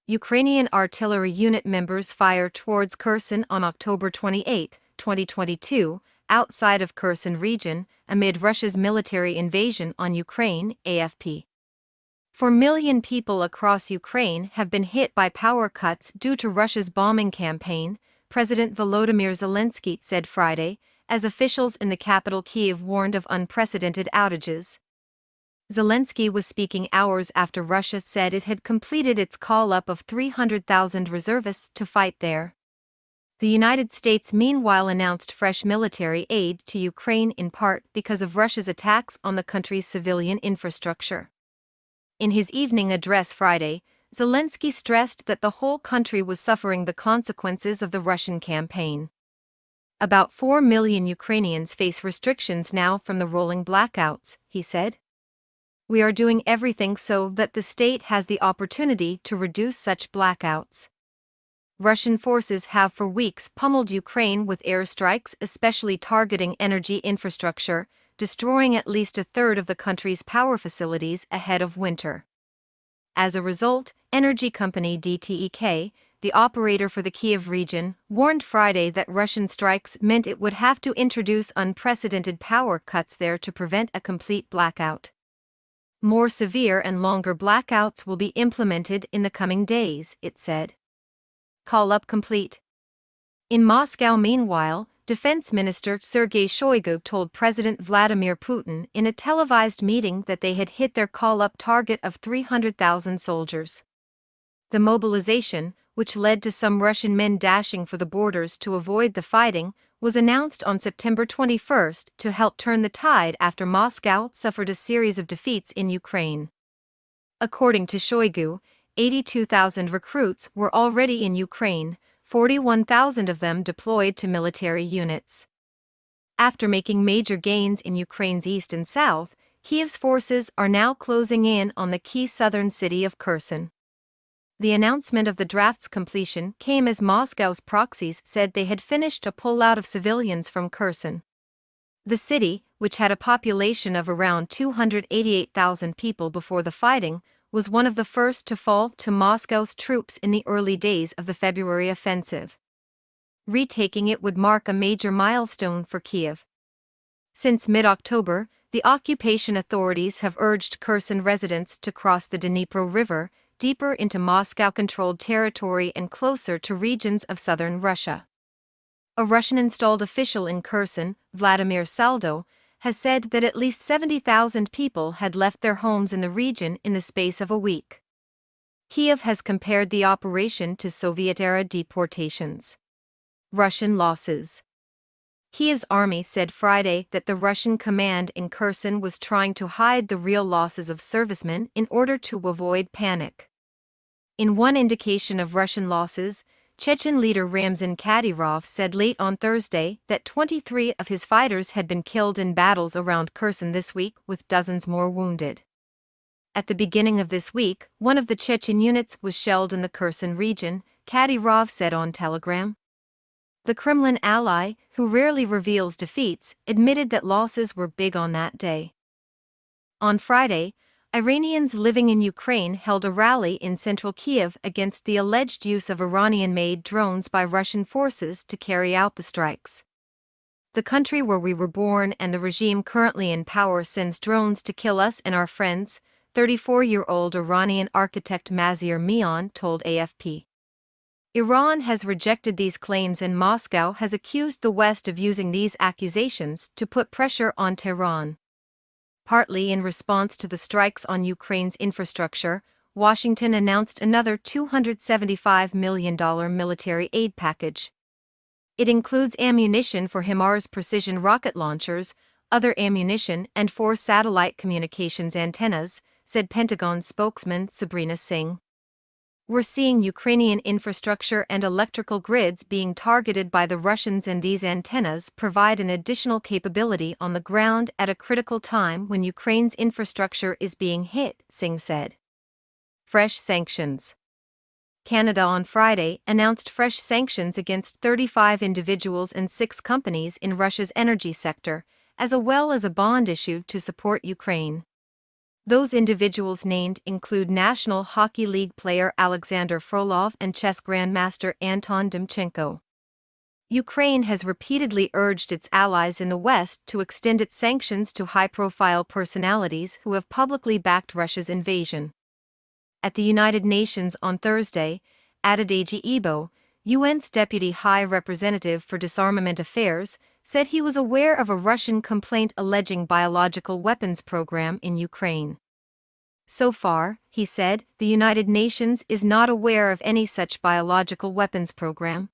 Ukrainian artillery unit members fire towards Kherson on October 28, 2022, outside of Kherson region, amid Russia's military invasion on Ukraine, AFP. 4 million people across Ukraine have been hit by power cuts due to Russia's bombing campaign, President Volodymyr Zelensky said Friday, as officials in the capital Kiev warned of unprecedented outages. Zelensky was speaking hours after Russia said it had completed its call-up of 300,000 reservists to fight there. The United States meanwhile announced fresh military aid to Ukraine in part because of Russia's attacks on the country's civilian infrastructure. In his evening address Friday, Zelensky stressed that the whole country was suffering the consequences of the Russian campaign. About 4 million Ukrainians face restrictions now from the rolling blackouts, he said. We are doing everything so that the state has the opportunity to reduce such blackouts. Russian forces have for weeks pummeled Ukraine with airstrikes, especially targeting energy infrastructure, destroying at least a third of the country's power facilities ahead of winter. As a result, energy company DTEK, the operator for the Kiev region, warned Friday that Russian strikes meant it would have to introduce unprecedented power cuts there to prevent a complete blackout. More severe and longer blackouts will be implemented in the coming days, it said. Call-up complete. In Moscow, meanwhile, Defense Minister Sergei Shoigu told President Vladimir Putin in a televised meeting that they had hit their call-up target of 300,000 soldiers. The mobilization, which led to some Russian men dashing for the borders to avoid the fighting, was announced on September 21 to help turn the tide after Moscow suffered a series of defeats in Ukraine. According to Shoigu, 82,000 recruits were already in Ukraine, 41,000 of them deployed to military units. After making major gains in Ukraine's east and south, Kiev's forces are now closing in on the key southern city of Kherson. The announcement of the draft's completion came as Moscow's proxies said they had finished a pullout of civilians from Kherson. The city, which had a population of around 288,000 people before the fighting, was one of the first to fall to Moscow's troops in the early days of the February offensive. Retaking it would mark a major milestone for Kiev. Since mid-October, the occupation authorities have urged Kherson residents to cross the Dnipro River, deeper into Moscow-controlled territory and closer to regions of southern Russia. A Russian-installed official in Kherson, Vladimir Saldo, has said that at least 70,000 people had left their homes in the region in the space of a week. Kiev has compared the operation to Soviet-era deportations. Russian losses. Kiev's army said Friday that the Russian command in Kherson was trying to hide the real losses of servicemen in order to avoid panic. In one indication of Russian losses, Chechen leader Ramzan Kadyrov said late on Thursday that 23 of his fighters had been killed in battles around Kherson this week, with dozens more wounded. At the beginning of this week, one of the Chechen units was shelled in the Kherson region, Kadyrov said on Telegram. The Kremlin ally, who rarely reveals defeats, admitted that losses were big on that day. On Friday, Iranians living in Ukraine held a rally in central Kiev against the alleged use of Iranian-made drones by Russian forces to carry out the strikes. The country where we were born and the regime currently in power sends drones to kill us and our friends, 34-year-old Iranian architect Mazir Mian told AFP. Iran has rejected these claims and Moscow has accused the West of using these accusations to put pressure on Tehran. Partly in response to the strikes on Ukraine's infrastructure, Washington announced another $275 million military aid package. It includes ammunition for HIMARS precision rocket launchers, other ammunition, and 4 satellite communications antennas, said Pentagon spokesman Sabrina Singh. We're seeing Ukrainian infrastructure and electrical grids being targeted by the Russians, and these antennas provide an additional capability on the ground at a critical time when Ukraine's infrastructure is being hit, Singh said. Fresh sanctions. Canada on Friday announced fresh sanctions against 35 individuals and 6 companies in Russia's energy sector, as well as a bond issue to support Ukraine. Those individuals named include National Hockey League player Alexander Frolov and chess grandmaster Anton Demchenko. Ukraine has repeatedly urged its allies in the West to extend its sanctions to high-profile personalities who have publicly backed Russia's invasion. At the United Nations on Thursday, Adedeji Ibo, UN's Deputy High Representative for Disarmament Affairs, said he was aware of a Russian complaint alleging biological weapons program in Ukraine. So far, he said, the United Nations is not aware of any such biological weapons program.